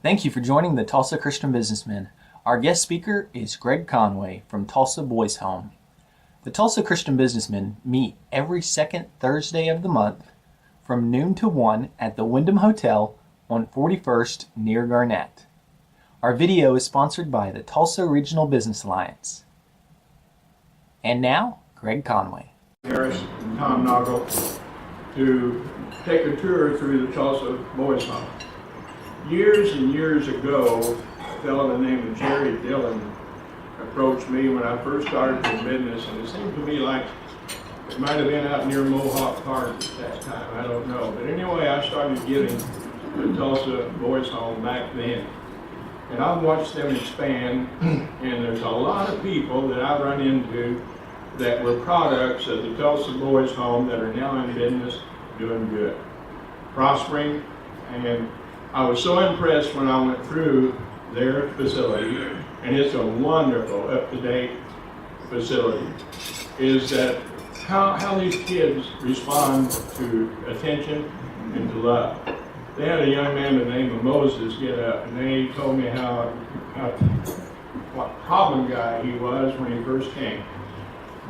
Thank you for joining the Tulsa Christian Businessmen. Our guest speaker is Gregg Conway from Tulsa Boys Home. The Tulsa Christian Businessmen meet every second Thursday of the month from noon to 1 at the Wyndham Hotel on 41st near Garnett. Our video is sponsored by the Tulsa Regional Business Alliance. And now, Gregg Conway. Harris and Tom Noggle to take a tour through the Tulsa Boys Home. Years and years ago, a fellow by the name of Jerry Dillon approached me when I first started in business, and it seemed to me like it might have been out near Mohawk Park at that time, I don't know. But anyway, I started getting the Tulsa Boys Home back then. And I've watched them expand, and there's a lot of people that I've run into that were products of the Tulsa Boys Home that are now in business, doing good, prospering. And I was so impressed when I went through their facility, and it's a wonderful, up-to-date facility, is that how these kids respond to attention and to love. They had a young man by the name of Moses get up, and they told me what problem guy he was when he first came.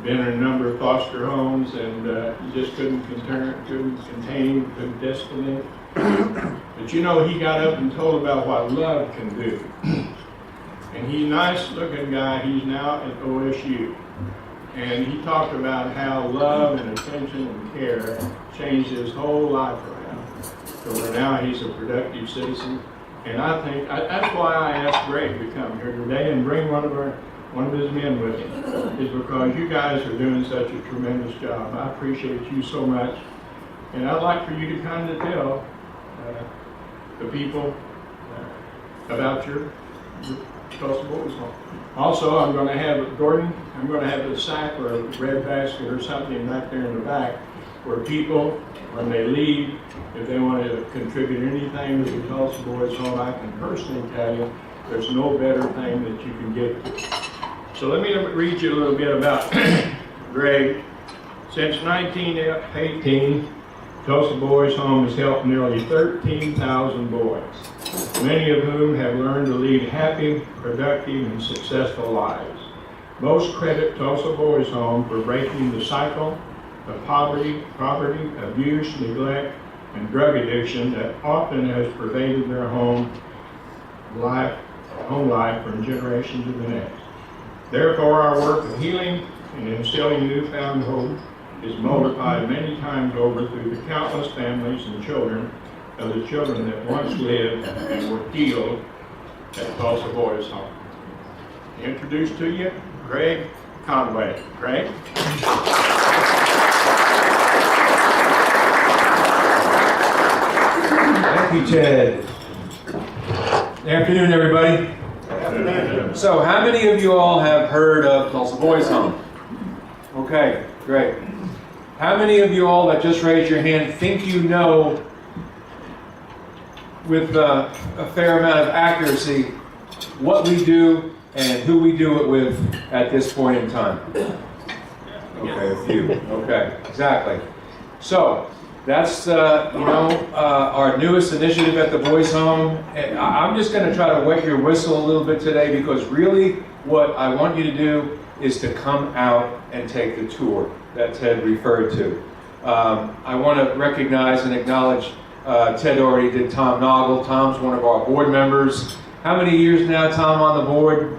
Been in a number of foster homes, and he just couldn't contain, couldn't discipline. But you know, he got up and told about what love can do. And he's a nice looking guy. He's now at OSU. And he talked about how love and attention and care changed his whole life around. So where now he's a productive citizen. And I think that's why I asked Gregg to come here today and bring one of his men with him, is because you guys are doing such a tremendous job. I appreciate you so much. And I'd like for you to kind of tell the people about your Tulsa Boys Home. Also, I'm going to have Gordon, I'm going to have a sack or a red basket or something back there in the back where people, when they leave, if they want to contribute anything to the Tulsa Boys Home, I can personally tell you there's no better thing that you can give to. So let me read you a little bit about Gregg. Since 1918, Tulsa Boys Home has helped nearly 13,000 boys, many of whom have learned to lead happy, productive, and successful lives. Most credit Tulsa Boys Home for breaking the cycle of poverty, abuse, neglect, and drug addiction that often has pervaded their home life from generation to the next. Therefore, our work of healing and instilling newfound hope is multiplied many times over through the countless families and children of the children that once lived and were healed at Tulsa Boys Home. Introduce to you, Gregg Conway. Gregg? Thank you, Ted. Good afternoon, everybody. So, how many of you all have heard of Tulsa Boys Home? Okay, great. How many of you all that just raised your hand think you know with a fair amount of accuracy what we do and who we do it with at this point in time? Okay, a few. Okay, exactly. So, that's our newest initiative at the Boys Home. And I'm just going to try to wet your whistle a little bit today, because really what I want you to do is to come out and take the tour that Ted referred to. I want to recognize and acknowledge, Ted already did Tom Noggle. Tom's one of our board members. How many years now, Tom, on the board?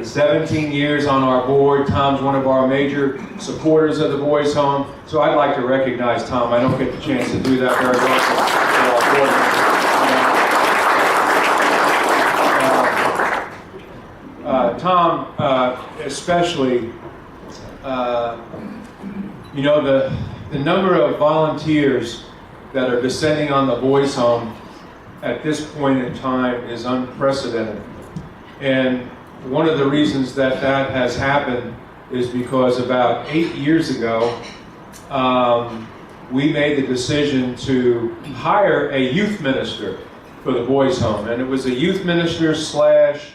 17 years on our board. Tom's one of our major supporters of the Boys Home. So I'd like to recognize Tom. I don't get the chance to do that very often. Tom, especially, the number of volunteers that are descending on the Boys Home at this point in time is unprecedented. And one of the reasons that has happened is because about 8 years ago, we made the decision to hire a youth minister for the Boys Home. And it was a youth minister slash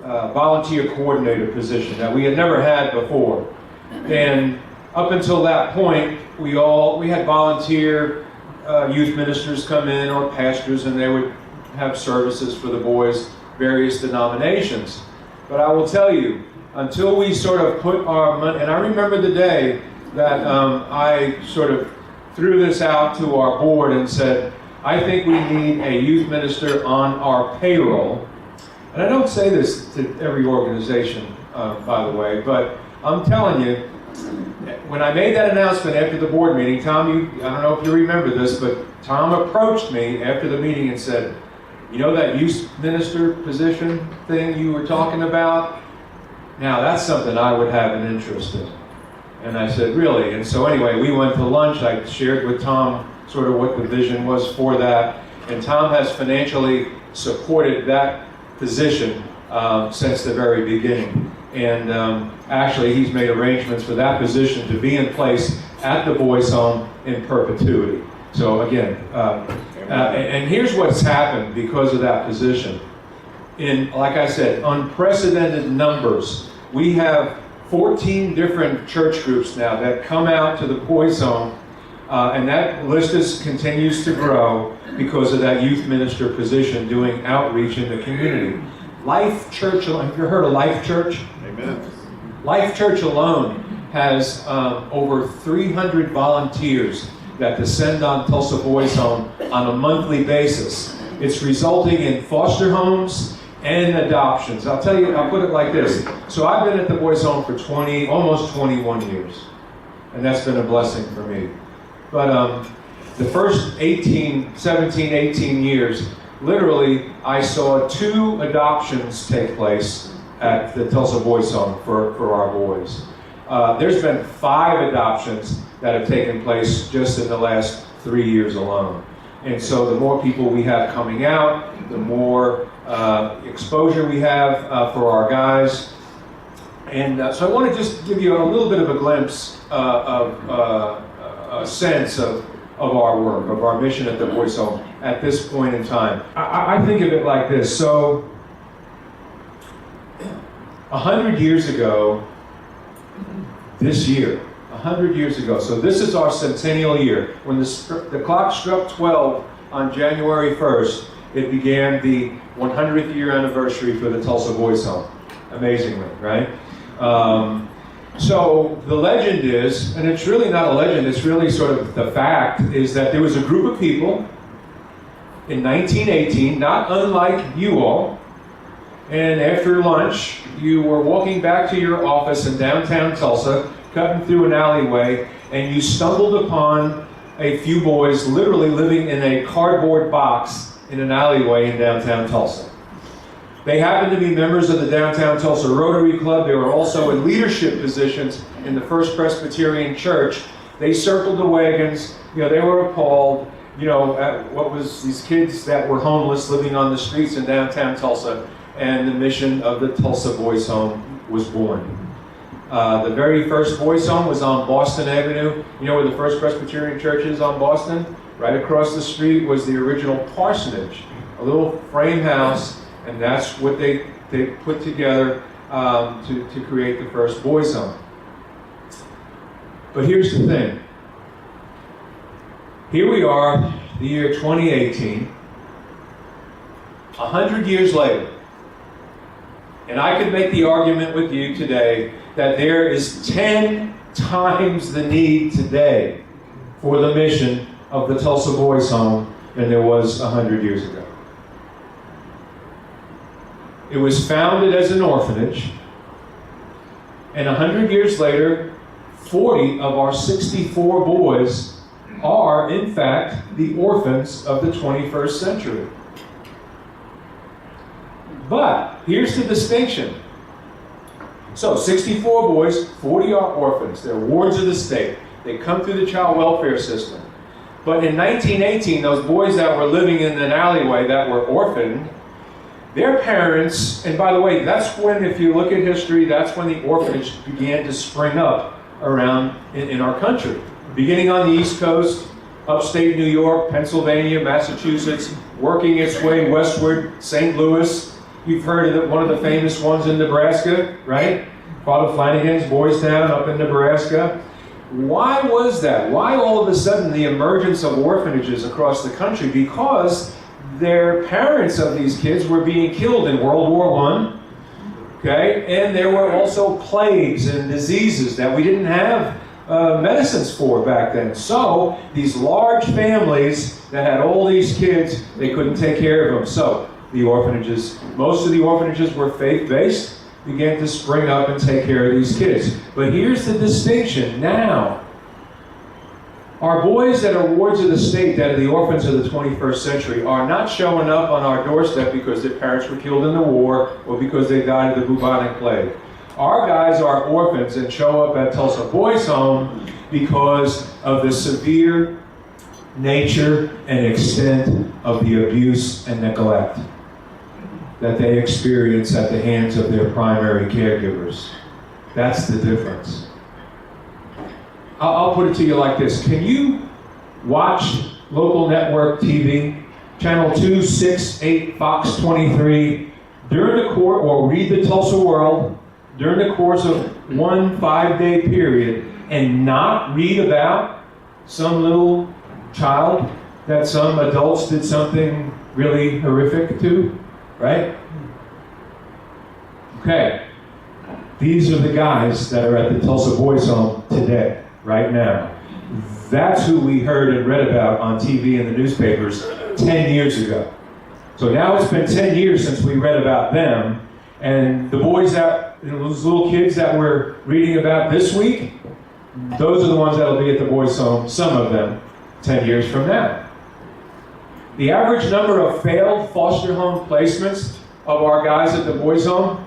volunteer coordinator position that we had never had before. And up until that point, we had volunteer youth ministers come in, or pastors, and they would have services for the boys, various denominations. But I will tell you, until we sort of put our money, and I remember the day that I sort of threw this out to our board and said, I think we need a youth minister on our payroll. And I don't say this to every organization, by the way, but I'm telling you, when I made that announcement after the board meeting, Tom, I don't know if you remember this, but Tom approached me after the meeting and said, you know that youth minister position thing you were talking about? Now that's something I would have an interest in. And I said, really? And so anyway, we went to lunch. I shared with Tom sort of what the vision was for that. And Tom has financially supported that position since the very beginning. And actually, he's made arrangements for that position to be in place at the boys' home in perpetuity. So again, and here's what's happened because of that position. In, like I said, unprecedented numbers. We have 14 different church groups now that come out to the boys' home, and that list continues to grow because of that youth minister position doing outreach in the community. Life Church, have you heard of Life Church? Amen. Life Church alone has over 300 volunteers that descend on Tulsa Boys Home on a monthly basis. It's resulting in foster homes and adoptions. I'll tell you, I'll put it like this. So I've been at the Boys Home for almost 21 years, and that's been a blessing for me. But the first 17, 18 years, literally, I saw 2 adoptions take place at the Tulsa Boys Home for our boys. There's been 5 adoptions that have taken place just in the last 3 years alone. And so the more people we have coming out, the more exposure we have for our guys. And so I want to just give you a little bit of a glimpse of a sense of our work, of our mission at the Boys Home at this point in time. I think of it like this. So 100 years ago, this year, 100 years ago, so this is our centennial year. When the clock struck 12 on January 1st, it began the 100th year anniversary for the Tulsa Boys Home. Amazingly, right? So the legend is, and it's really not a legend, it's really sort of the fact, is that there was a group of people in 1918, not unlike you all, and after lunch, you were walking back to your office in downtown Tulsa, cutting through an alleyway, and you stumbled upon a few boys literally living in a cardboard box in an alleyway in downtown Tulsa. They happened to be members of the Downtown Tulsa Rotary Club. They were also in leadership positions in the First Presbyterian Church. They circled the wagons. You know, they were appalled, you know, at what was these kids that were homeless living on the streets in downtown Tulsa, and the mission of the Tulsa Boys Home was born. The very first Boys Home was on Boston Avenue. You know where the First Presbyterian Church is on Boston? Right across the street was the original parsonage, a little frame house, and that's what they put together to create the first Boys Home. But here's the thing. Here we are, the year 2018, 100 years later, and I could make the argument with you today that there is 10 times the need today for the mission of the Tulsa Boys Home than there was 100 years ago. It was founded as an orphanage, and 100 years later, 40 of our 64 boys are, in fact, the orphans of the 21st century. But here's the distinction. So 64 boys, 40 are orphans. They're wards of the state. They come through the child welfare system. But in 1918, those boys that were living in an alleyway that were orphaned, their parents, and by the way, that's when, if you look at history, that's when the orphanage began to spring up around in our country. Beginning on the East Coast, upstate New York, Pennsylvania, Massachusetts, working its way westward, St. Louis. You've heard of one of the famous ones in Nebraska, right? Father Flanagan's Boys Town up in Nebraska. Why was that? Why all of a sudden the emergence of orphanages across the country? Because their parents of these kids were being killed in World War I. Okay, and there were also plagues and diseases that we didn't have medicines for back then. So these large families that had all these kids, they couldn't take care of them. So the orphanages, most of the orphanages were faith-based, began to spring up and take care of these kids. But here's the distinction now. Our boys that are wards of the state, that are the orphans of the 21st century, are not showing up on our doorstep because their parents were killed in the war or because they died of the bubonic plague. Our guys are orphans and show up at Tulsa Boys Home because of the severe nature and extent of the abuse and neglect that they experience at the hands of their primary caregivers. That's the difference. I'll put it to you like this. Can you watch local network TV, channel 2, 6, 8, Fox 23, during the course, or read the Tulsa World, during the course of 1 5-day period, and not read about some little child that some adults did something really horrific to, right? Okay. These are the guys that are at the Tulsa Boys Home today. Right now. That's who we heard and read about on TV and the newspapers 10 years ago. So now it's been 10 years since we read about them, and the boys that, those little kids that we're reading about this week, those are the ones that'll be at the boys' home, some of them, 10 years from now. The average number of failed foster home placements of our guys at the boys' home,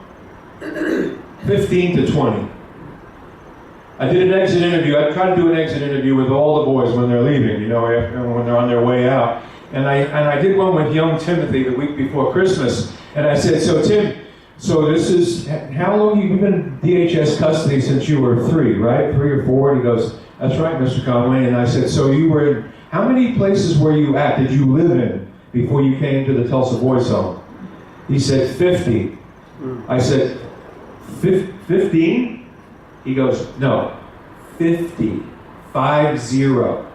15 to 20. I did an exit interview. I try to do an exit interview with all the boys when they're leaving, you know, when they're on their way out. And I did one with young Timothy the week before Christmas. And I said, so Tim, so this is, how long you've been in DHS custody since you were 3, right? 3 or 4? And he goes, that's right, Mr. Conway. And I said, so you were in, how many places were you at, did you live in before you came to the Tulsa Boys Home? He said, 50. I said, 15? He goes, no, 50, 5-0.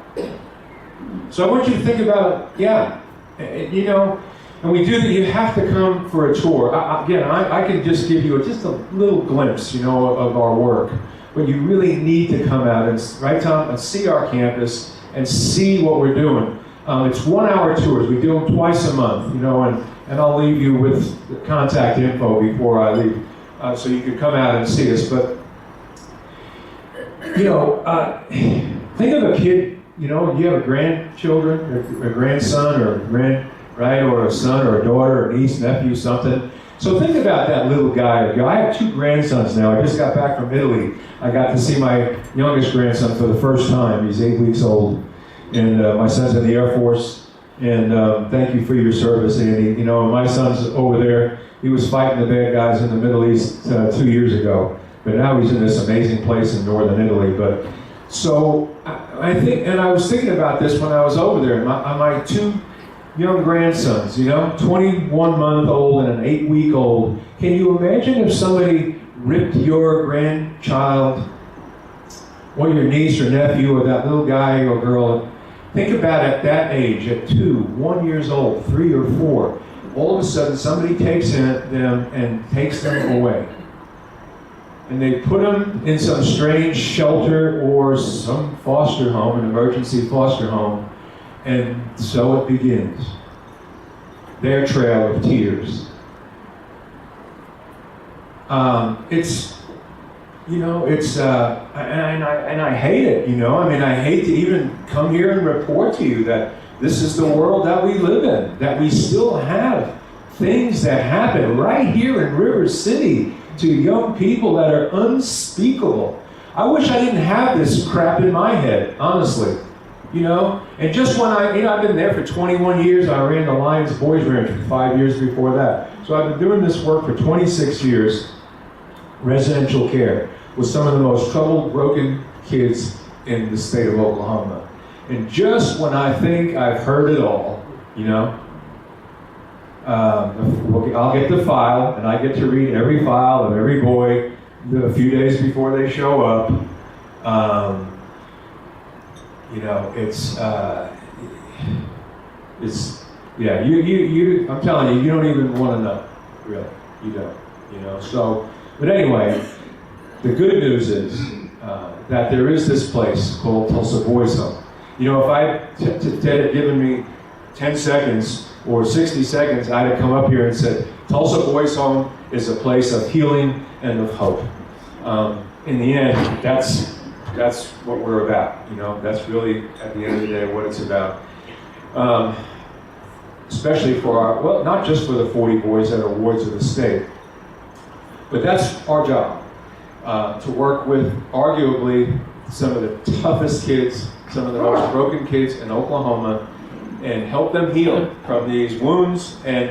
So I want you to think about it, yeah, you know, and we do that, you have to come for a tour. I can just give you just a little glimpse, you know, of our work, but you really need to come out and, right, Tom, and see our campus and see what we're doing. It's 1-hour tours. We do them twice a month, you know, and I'll leave you with the contact info before I leave, so you can come out and see us. But you know, think of a kid, you know, you have grandchildren, or a grandson, or or a son, or a daughter, or a niece, nephew, something. So think about that little guy. I have 2 grandsons now. I just got back from Italy. I got to see my youngest grandson for the first time. He's 8 weeks old. And my son's in the Air Force. And thank you for your service, Andy. You know, my son's over there. He was fighting the bad guys in the Middle East 2 years ago. But now he's in this amazing place in northern Italy. But so I think, and I was thinking about this when I was over there. My 2 young grandsons, you know, 21-month-old and an 8-week-old. Can you imagine if somebody ripped your grandchild, or your niece or nephew, or that little guy or girl? Think about at that age, at 2, 1 years old, 3 or 4. All of a sudden, somebody takes them and takes them away. And they put them in some strange shelter or some foster home, an emergency foster home, and so it begins. Their trail of tears. It's, you know, it's, and I hate it, you know. I mean, I hate to even come here and report to you that this is the world that we live in, that we still have things that happen right here in River City to young people that are unspeakable. I wish I didn't have this crap in my head, honestly. You know, and just when I've been there for 21 years. I ran the Lions Boys Ranch for 5 years before that. So I've been doing this work for 26 years, residential care, with some of the most troubled, broken kids in the state of Oklahoma. And just when I think I've heard it all, you know, I'll get the file, and I get to read every file of every boy a few days before they show up. You know, it's Yeah, I'm telling you, you don't even want to know, really. You don't, you know. So, but anyway, the good news is that there is this place called Tulsa Boys Home. You know, if Ted had given me 10 seconds or 60 seconds, I'd have come up here and said, Tulsa Boys Home is a place of healing and of hope. In the end, that's what we're about. You know, that's really, at the end of the day, what it's about. Especially for well, not just for the 40 boys that are wards of the state, but that's our job, to work with arguably some of the toughest kids, some of the most broken kids in Oklahoma, and help them heal from these wounds and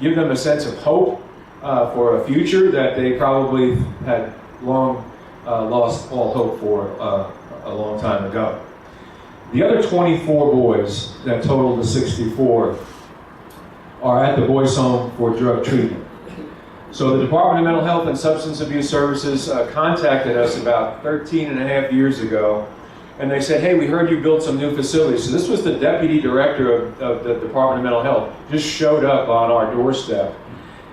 give them a sense of hope for a future that they probably had long lost all hope for a long time ago. The other 24 boys that total the 64 are at the Boys Home for drug treatment. So the Department of Mental Health and Substance Abuse Services contacted us about 13 and a half years ago, and they said, hey, we heard you built some new facilities. So this was the deputy director of the Department of Mental Health, just showed up on our doorstep.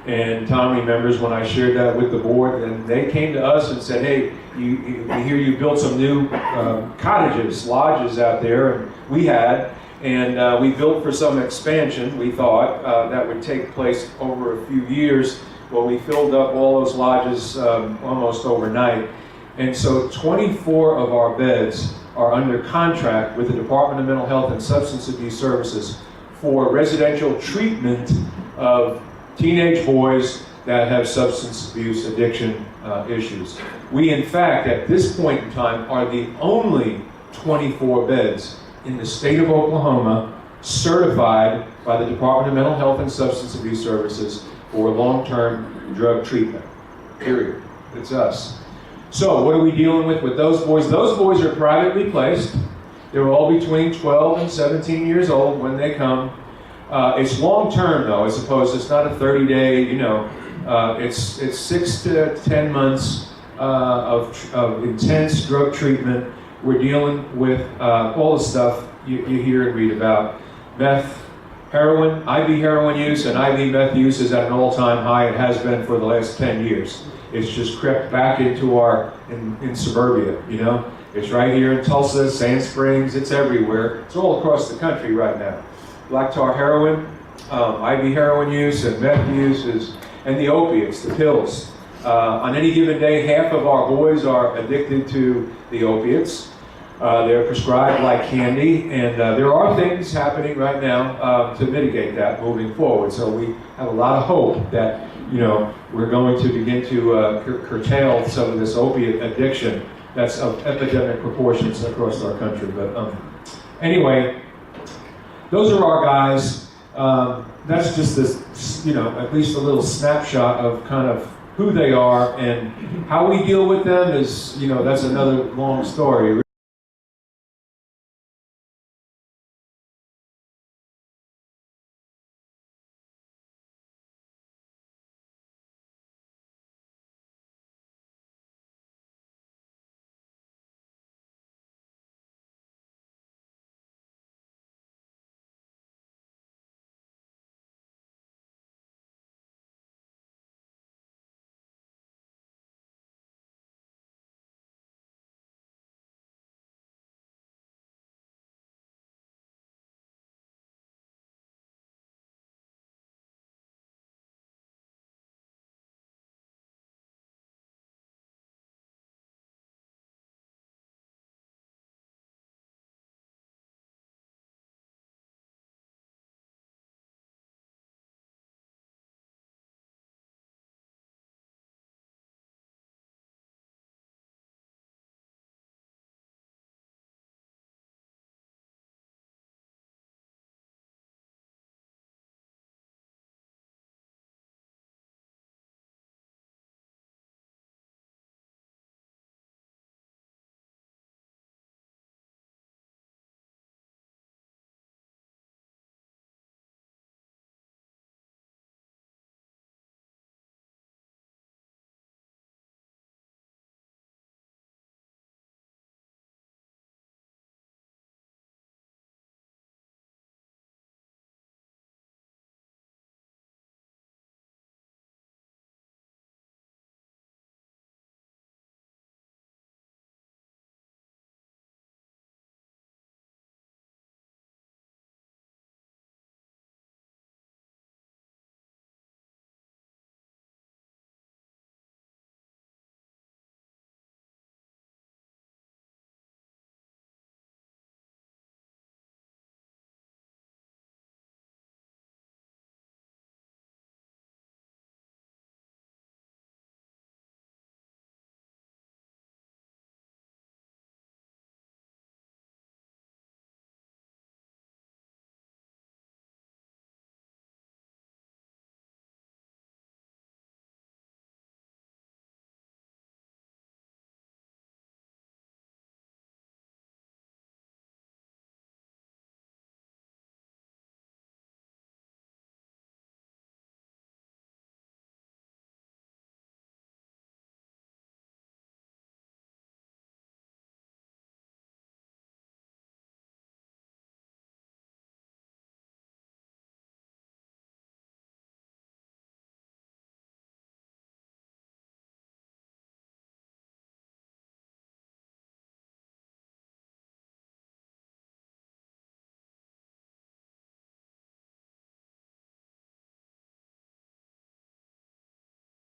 And Tom remembers when I shared that with the board, and they came to us and said, hey, we hear you built some new cottages, lodges out there, and we had. And we built for some expansion, we thought, that would take place over a few years. Well, we filled up all those lodges almost overnight. And so 24 of our beds are under contract with the Department of Mental Health and Substance Abuse Services for residential treatment of teenage boys that have substance abuse addiction issues. We, in fact, at this point in time, are the only 24 beds in the state of Oklahoma certified by the Department of Mental Health and Substance Abuse Services for long-term drug treatment, period. It's us. So what are we dealing with those boys? Those boys are privately placed. They're all between 12 and 17 years old when they come. It's long-term, though, as opposed, it's not a 30-day, you know, it's 6 to 10 months of intense drug treatment. We're dealing with all the stuff you hear and read about. Meth, heroin, IV heroin use, and IV meth use is at an all-time high. It has been for the last 10 years. It's just crept back into in suburbia, you know. It's right here in Tulsa, Sand Springs, it's everywhere. It's all across the country right now. Black tar heroin, IV heroin use, and meth use, and the opiates, the pills. On any given day, half of our boys are addicted to the opiates. They're prescribed like candy, and there are things happening right now to mitigate that moving forward. So we have a lot of hope that, you know, we're going to begin to curtail some of this opiate addiction that's of epidemic proportions across our country. But anyway, those are our guys. That's just this, you know, at least a little snapshot of kind of who they are, and how we deal with them is, you know, that's another long story.